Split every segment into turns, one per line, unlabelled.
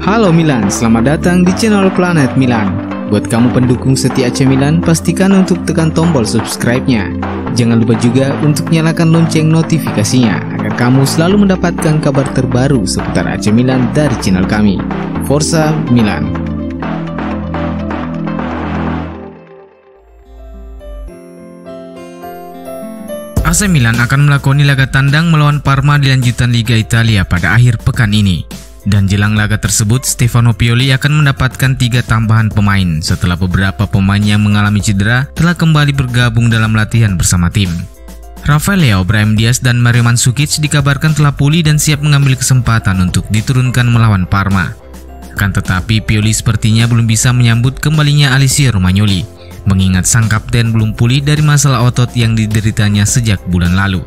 Halo Milan, selamat datang di channel Planet Milan. Buat kamu pendukung setia AC Milan, pastikan untuk tekan tombol subscribe-nya. Jangan lupa juga untuk nyalakan lonceng notifikasinya agar kamu selalu mendapatkan kabar terbaru seputar AC Milan dari channel kami. Forza Milan. AC Milan akan melakoni laga tandang melawan Parma di lanjutan Liga Italia pada akhir pekan ini. Dan jelang laga tersebut, Stefano Pioli akan mendapatkan 3 tambahan pemain setelah beberapa pemain yang mengalami cedera telah kembali bergabung dalam latihan bersama tim. Rafael Leao, Brahim Diaz, dan Mario Mandzukic dikabarkan telah pulih dan siap mengambil kesempatan untuk diturunkan melawan Parma. Akan tetapi, Pioli sepertinya belum bisa menyambut kembalinya Alessio Romagnoli, mengingat sang kapten belum pulih dari masalah otot yang dideritanya sejak bulan lalu.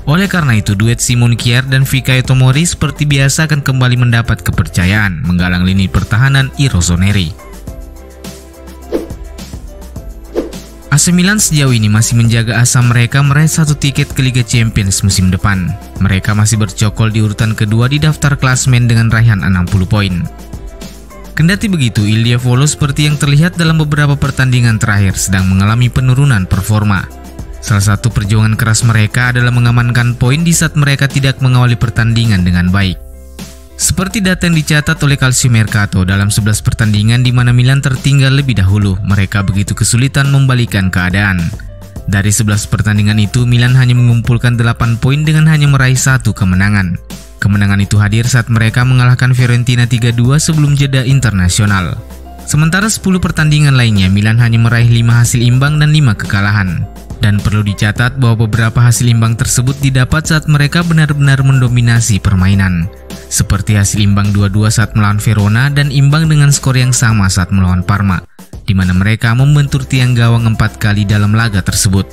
Oleh karena itu, duet Simon Kjaer dan Fikayo Tomori seperti biasa akan kembali mendapat kepercayaan menggalang lini pertahanan i Rossoneri. AC Milan sejauh ini masih menjaga asa mereka meraih 1 tiket ke Liga Champions musim depan. Mereka masih bercokol di urutan kedua di daftar klasemen dengan raihan 60 poin. Kendati begitu, Il Diavolo seperti yang terlihat dalam beberapa pertandingan terakhir sedang mengalami penurunan performa. Salah satu perjuangan keras mereka adalah mengamankan poin di saat mereka tidak mengawali pertandingan dengan baik. Seperti data yang dicatat oleh Calciomercato, dalam 11 pertandingan di mana Milan tertinggal lebih dahulu, mereka begitu kesulitan membalikan keadaan. Dari 11 pertandingan itu, Milan hanya mengumpulkan 8 poin dengan hanya meraih 1 kemenangan. Kemenangan itu hadir saat mereka mengalahkan Fiorentina 3-2 sebelum jeda internasional. Sementara 10 pertandingan lainnya, Milan hanya meraih 5 hasil imbang dan 5 kekalahan. Dan perlu dicatat bahwa beberapa hasil imbang tersebut didapat saat mereka benar-benar mendominasi permainan. Seperti hasil imbang 2-2 saat melawan Verona dan imbang dengan skor yang sama saat melawan Parma, di mana mereka membentur tiang gawang 4 kali dalam laga tersebut.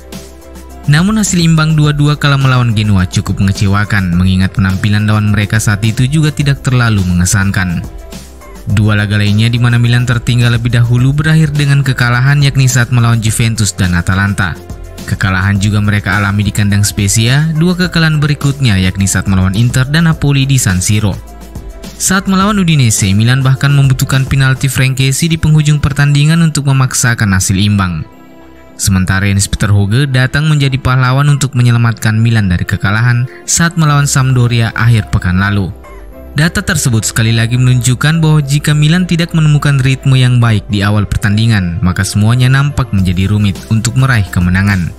Namun hasil imbang 2-2 kala melawan Genoa cukup mengecewakan, mengingat penampilan lawan mereka saat itu juga tidak terlalu mengesankan. 2 laga lainnya di mana Milan tertinggal lebih dahulu berakhir dengan kekalahan, yakni saat melawan Juventus dan Atalanta. Kekalahan juga mereka alami di kandang Spezia. 2 kekalahan berikutnya yakni saat melawan Inter dan Napoli di San Siro. Saat melawan Udinese, Milan bahkan membutuhkan penalti Frankesi di penghujung pertandingan untuk memaksakan hasil imbang. Sementara Jens Peter Hauge datang menjadi pahlawan untuk menyelamatkan Milan dari kekalahan saat melawan Sampdoria akhir pekan lalu. Data tersebut sekali lagi menunjukkan bahwa jika Milan tidak menemukan ritme yang baik di awal pertandingan, maka semuanya nampak menjadi rumit untuk meraih kemenangan.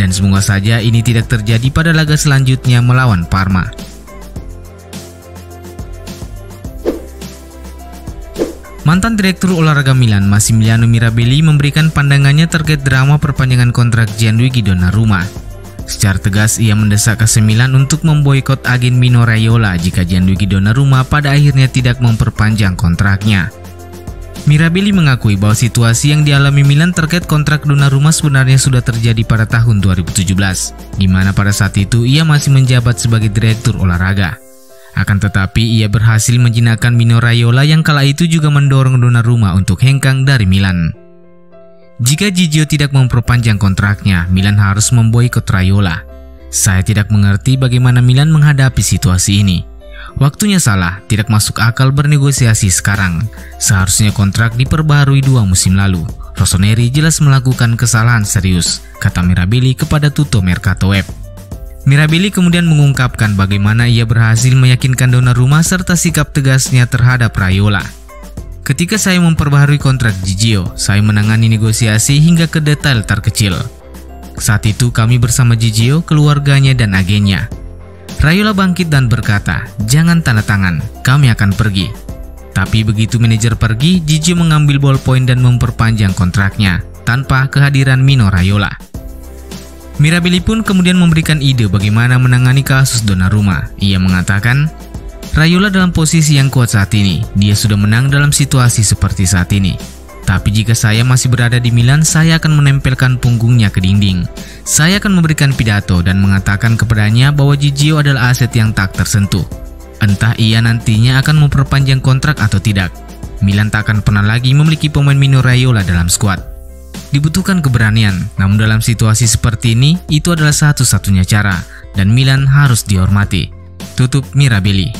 Dan semoga saja ini tidak terjadi pada laga selanjutnya melawan Parma. Mantan Direktur Olahraga Milan, Massimiliano Mirabelli, memberikan pandangannya terkait drama perpanjangan kontrak Gianluigi Donnarumma. Secara tegas, ia mendesak AC Milan untuk memboikot agen Mino Raiola jika Gianluigi Donnarumma pada akhirnya tidak memperpanjang kontraknya. Mirabelli mengakui bahwa situasi yang dialami Milan terkait kontrak Donnarumma sebenarnya sudah terjadi pada tahun 2017, di mana pada saat itu ia masih menjabat sebagai direktur olahraga. Akan tetapi, ia berhasil menjinakkan Mino Raiola yang kala itu juga mendorong Donnarumma untuk hengkang dari Milan. Jika Gigio tidak memperpanjang kontraknya, Milan harus memboikot Raiola. Saya tidak mengerti bagaimana Milan menghadapi situasi ini. Waktunya salah, tidak masuk akal bernegosiasi sekarang. Seharusnya kontrak diperbaharui 2 musim lalu. Rossoneri jelas melakukan kesalahan serius, kata Mirabelli kepada Tutto Mercato Web. Mirabelli kemudian mengungkapkan bagaimana ia berhasil meyakinkan Donnarumma serta sikap tegasnya terhadap Raiola. Ketika saya memperbaharui kontrak Gigio, saya menangani negosiasi hingga ke detail terkecil. Saat itu kami bersama Gigio, keluarganya dan agennya. Raiola bangkit dan berkata, "Jangan tanda tangan, kami akan pergi." Tapi begitu manajer pergi, Gigio mengambil ballpoint dan memperpanjang kontraknya tanpa kehadiran Mino Raiola. Mirabelli pun kemudian memberikan ide bagaimana menangani kasus Donnarumma. Ia mengatakan, Raiola dalam posisi yang kuat saat ini. Dia sudah menang dalam situasi seperti saat ini. Tapi jika saya masih berada di Milan, saya akan menempelkan punggungnya ke dinding. Saya akan memberikan pidato dan mengatakan kepadanya bahwa Gigio adalah aset yang tak tersentuh. Entah ia nantinya akan memperpanjang kontrak atau tidak. Milan tak akan pernah lagi memiliki pemain Mino Raiola dalam skuad. Dibutuhkan keberanian, namun dalam situasi seperti ini, itu adalah satu-satunya cara, dan Milan harus dihormati. Tutup Mirabelli.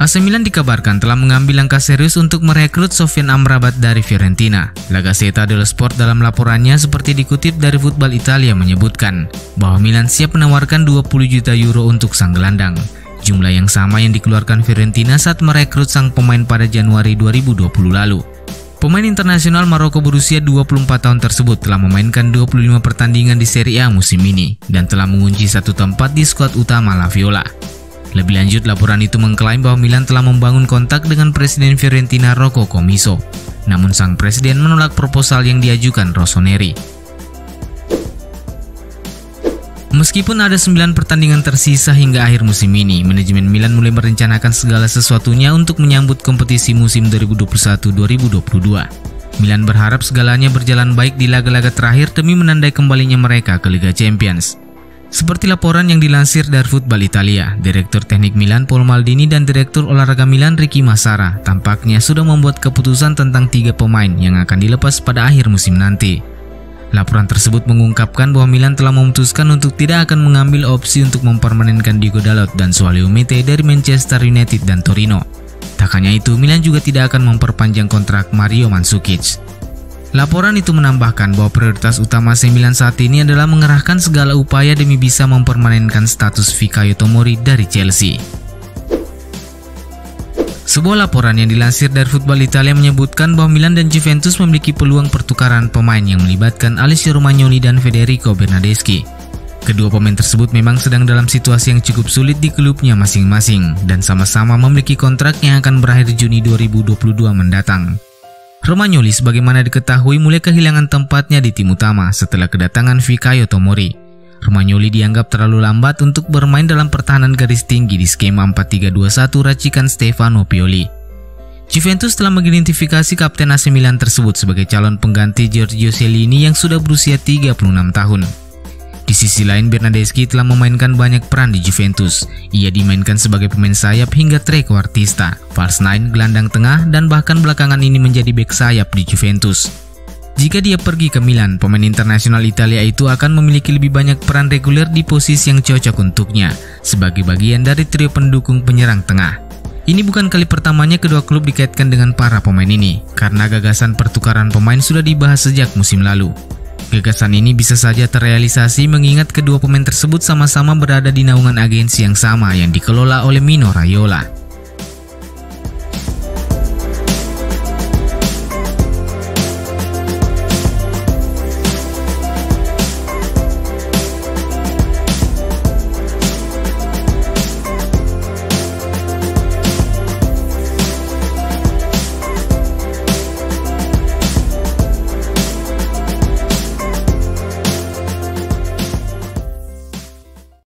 AC Milan dikabarkan telah mengambil langkah serius untuk merekrut Sofyan Amrabat dari Fiorentina. La Gazzetta dello Sport dalam laporannya seperti dikutip dari Football Italia menyebutkan bahwa Milan siap menawarkan 20 juta euro untuk sang gelandang. Jumlah yang sama yang dikeluarkan Fiorentina saat merekrut sang pemain pada Januari 2020 lalu. Pemain internasional Maroko berusia 24 tahun tersebut telah memainkan 25 pertandingan di Serie A musim ini dan telah mengunci satu tempat di skuad utama La Viola. Lebih lanjut, laporan itu mengklaim bahwa Milan telah membangun kontak dengan Presiden Fiorentina Rocco Commisso. Namun sang presiden menolak proposal yang diajukan Rossoneri. Meskipun ada 9 pertandingan tersisa hingga akhir musim ini, manajemen Milan mulai merencanakan segala sesuatunya untuk menyambut kompetisi musim 2021-2022. Milan berharap segalanya berjalan baik di laga-laga terakhir demi menandai kembalinya mereka ke Liga Champions. Seperti laporan yang dilansir dari Football Italia, Direktur Teknik Milan Paul Maldini dan Direktur Olahraga Milan Ricky Massara tampaknya sudah membuat keputusan tentang 3 pemain yang akan dilepas pada akhir musim nanti. Laporan tersebut mengungkapkan bahwa Milan telah memutuskan untuk tidak akan mengambil opsi untuk mempermanenkan Diogo Dalot dan Joao Mete dari Manchester United dan Torino. Tak hanya itu, Milan juga tidak akan memperpanjang kontrak Mario Mandzukic. Laporan itu menambahkan bahwa prioritas utama AC Milan saat ini adalah mengerahkan segala upaya demi bisa mempermanenkan status Fikayo Tomori dari Chelsea. Sebuah laporan yang dilansir dari Football Italia menyebutkan bahwa Milan dan Juventus memiliki peluang pertukaran pemain yang melibatkan Alessio Romagnoli dan Federico Bernardeschi. Kedua pemain tersebut memang sedang dalam situasi yang cukup sulit di klubnya masing-masing dan sama-sama memiliki kontrak yang akan berakhir Juni 2022 mendatang. Romagnoli sebagaimana diketahui mulai kehilangan tempatnya di tim utama setelah kedatangan Fikayo Tomori. Romagnoli dianggap terlalu lambat untuk bermain dalam pertahanan garis tinggi di skema 4-3-2-1 racikan Stefano Pioli. Juventus telah mengidentifikasi kapten AC Milan tersebut sebagai calon pengganti Giorgio Chiellini yang sudah berusia 36 tahun. Di sisi lain, Bernardeschi telah memainkan banyak peran di Juventus. Ia dimainkan sebagai pemain sayap hingga trequartista, false nine, gelandang tengah, dan bahkan belakangan ini menjadi bek sayap di Juventus. Jika dia pergi ke Milan, pemain internasional Italia itu akan memiliki lebih banyak peran reguler di posisi yang cocok untuknya, sebagai bagian dari trio pendukung penyerang tengah. Ini bukan kali pertamanya kedua klub dikaitkan dengan para pemain ini, karena gagasan pertukaran pemain sudah dibahas sejak musim lalu. Gagasan ini bisa saja terrealisasi mengingat kedua pemain tersebut sama-sama berada di naungan agensi yang sama yang dikelola oleh Mino Raiola.